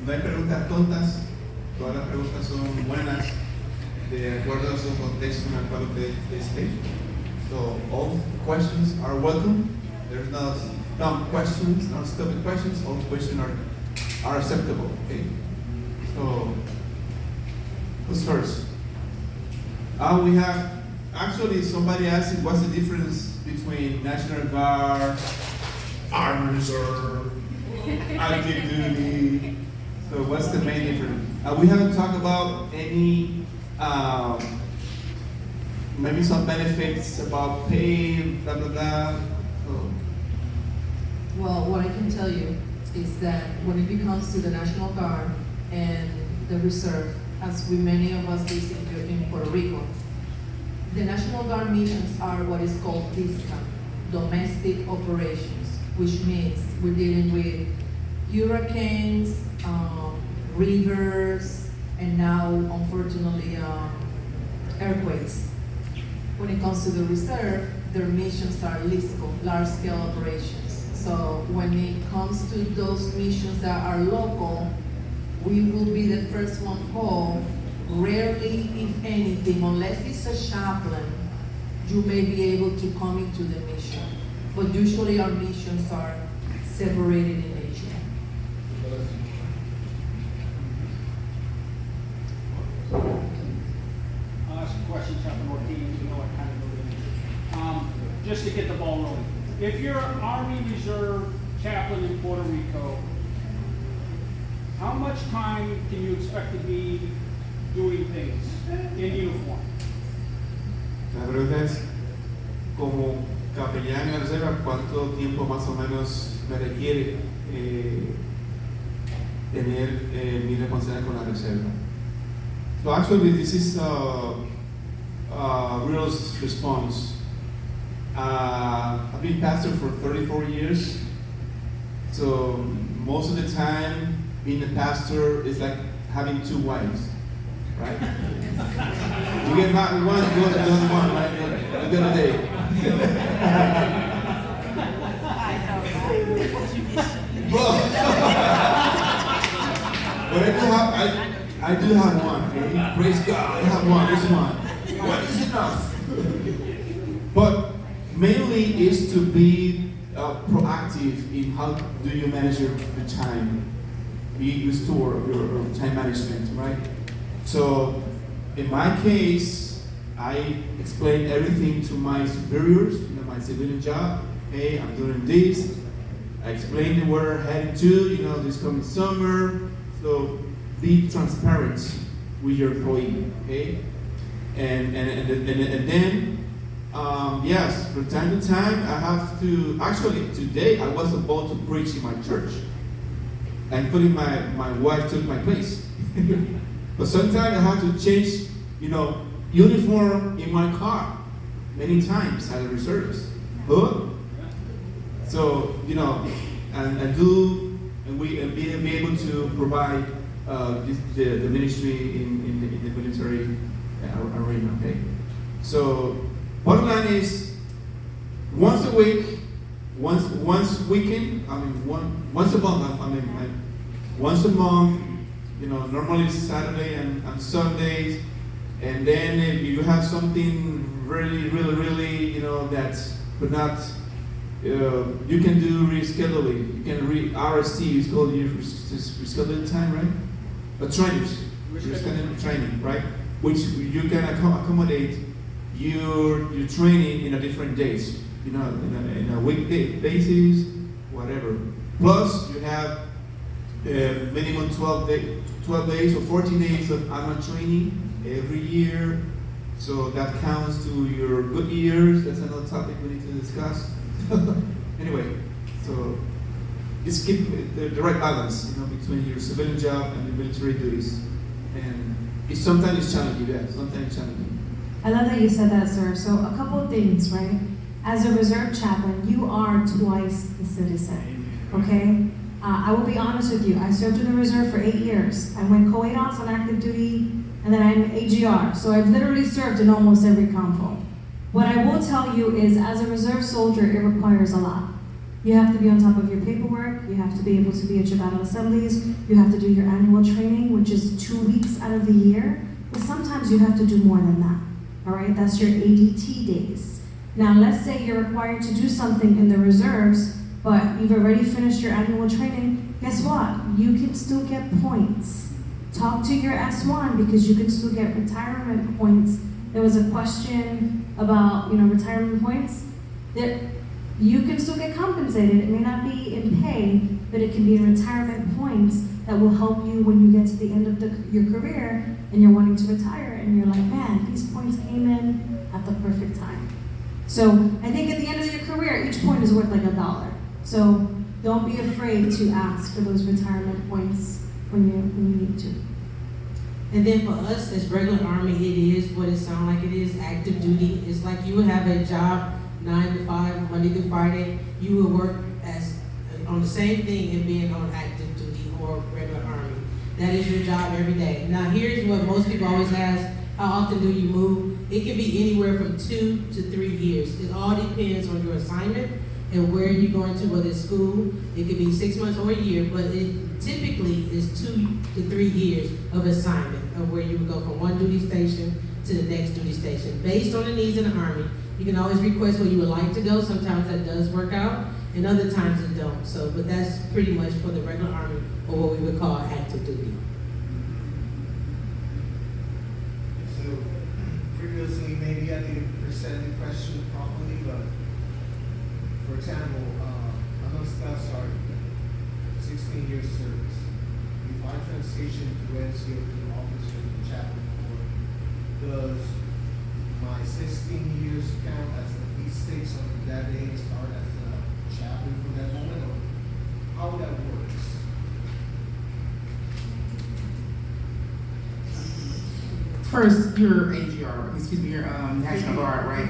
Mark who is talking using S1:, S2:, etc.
S1: no hay preguntas tontas, todas las preguntas son buenas de acuerdo a su contexto en el cual usted esté. So all questions are welcome. There's no dumb questions, no stupid questions. All questions are acceptable. Okay. So who's first? We have actually somebody asked what's the difference between National Guard, Army Reserve, active duty. So what's the main difference? We haven't talked about any, maybe some benefits about pay, blah, blah, blah. So.
S2: Well, what I can tell you is that when it comes to the National Guard and the Reserve, as many of us visit in Puerto Rico, the National Guard missions are what is called DISCA, domestic operations, which means we're dealing with hurricanes, rivers, and now, unfortunately, earthquakes. When it comes to the Reserve, their missions are LISCO, large-scale operations. So when it comes to those missions that are local, we will be the first one called. Rarely, if anything, unless it's a chaplain, you may be able to come into the mission. But usually our missions are separated in nature.
S3: I'll ask a question, Chaplain Ortiz, you know I kind of know the just to get the ball rolling. If you're an Army Reserve chaplain in Puerto Rico, how much time can you expect to be doing things in uniform?
S1: La pregunta es, como capellán en la reserva, ¿cuánto tiempo más o menos me requiere tener mi responsabilidad con la reserva? So actually, this is a real response. I've been pastor for 34 years, so most of the time being a pastor is like having two wives. Right? You get married once, you go to the other one, right? At the end of the day. But I do have one. Okay? Praise God, I have one. This one. One is enough. But mainly is to be proactive in how do you manage your time. You store your time management, right? So, in my case, I explain everything to my superiors, my civilian job. Hey, I'm doing this. I explain where we're heading to, this coming summer. So, be transparent with your employee, okay? And then, yes, from time to time, I have to, actually, today I was about to preach in my church. And putting my wife took my place. But sometimes I have to change, uniform in my car many times at the reserves. So, and be able to provide the ministry in the military arena. Okay. So, bottom line is once a week, once weekend. Once a month. Once a month. Normally Saturday and Sundays, and then if you have something really, that's but not, you can do rescheduling. You can RST, it's called rescheduling time, right? But rescheduling training, right? Which you can accommodate your training in a different days, in a weekday basis, whatever. Plus you have minimum 12 days or 14 days of annual training every year. So that counts to your good years. That's another topic we need to discuss. Anyway, so it's keep the right balance, between your civilian job and the military duties. And sometimes it's challenging, yeah, sometimes it's challenging.
S4: I love that you said that, sir. So a couple of things, right? As a reserve chaplain, you are twice the citizen, okay? I will be honest with you. I served in the reserve for 8 years. I went co-ADOS on active duty, and then I'm AGR. So I've literally served in almost every conflict. What I will tell you is, as a reserve soldier, it requires a lot. You have to be on top of your paperwork, you have to be able to be at your battle assemblies, you have to do your annual training, which is 2 weeks out of the year, but sometimes you have to do more than that, all right? That's your ADT days. Now, let's say you're required to do something in the reserves, but you've already finished your annual training, guess what? You can still get points. Talk to your S1 because you can still get retirement points. There was a question about, retirement points. That you can still get compensated. It may not be in pay, but it can be in retirement points that will help you when you get to the end of your career and you're wanting to retire and you're like, man, these points came in at the perfect time. So I think at the end of your career, each point is worth like $1. So don't be afraid to ask for those retirement points when you need to.
S5: And then for us as regular Army, it is what it sounds like it is, active duty. It's like you would have a job 9 to 5, Monday through Friday. You would work as on the same thing and being on active duty or regular Army. That is your job every day. Now here's what most people always ask, how often do you move? It can be anywhere from 2 to 3 years. It all depends on your assignment and where you're going to, whether it's school. It could be 6 months or a year, but it typically is 2 to 3 years of assignment of where you would go from one duty station to the next duty station. Based on the needs in the Army, you can always request where you would like to go. Sometimes that does work out, and other times it don't. So, but that's pretty much for the regular Army, or what we would call active duty.
S6: So, previously, maybe I didn't present the question properly, but for example, I'm a staff sergeant, 16 years service. If I transition to NCO to officer to chaplain corps, does my 16 years count as the P6 on that day and start as a chaplain from that moment, or how that works?
S7: First, you're AGR, excuse me, you're National Guard, right?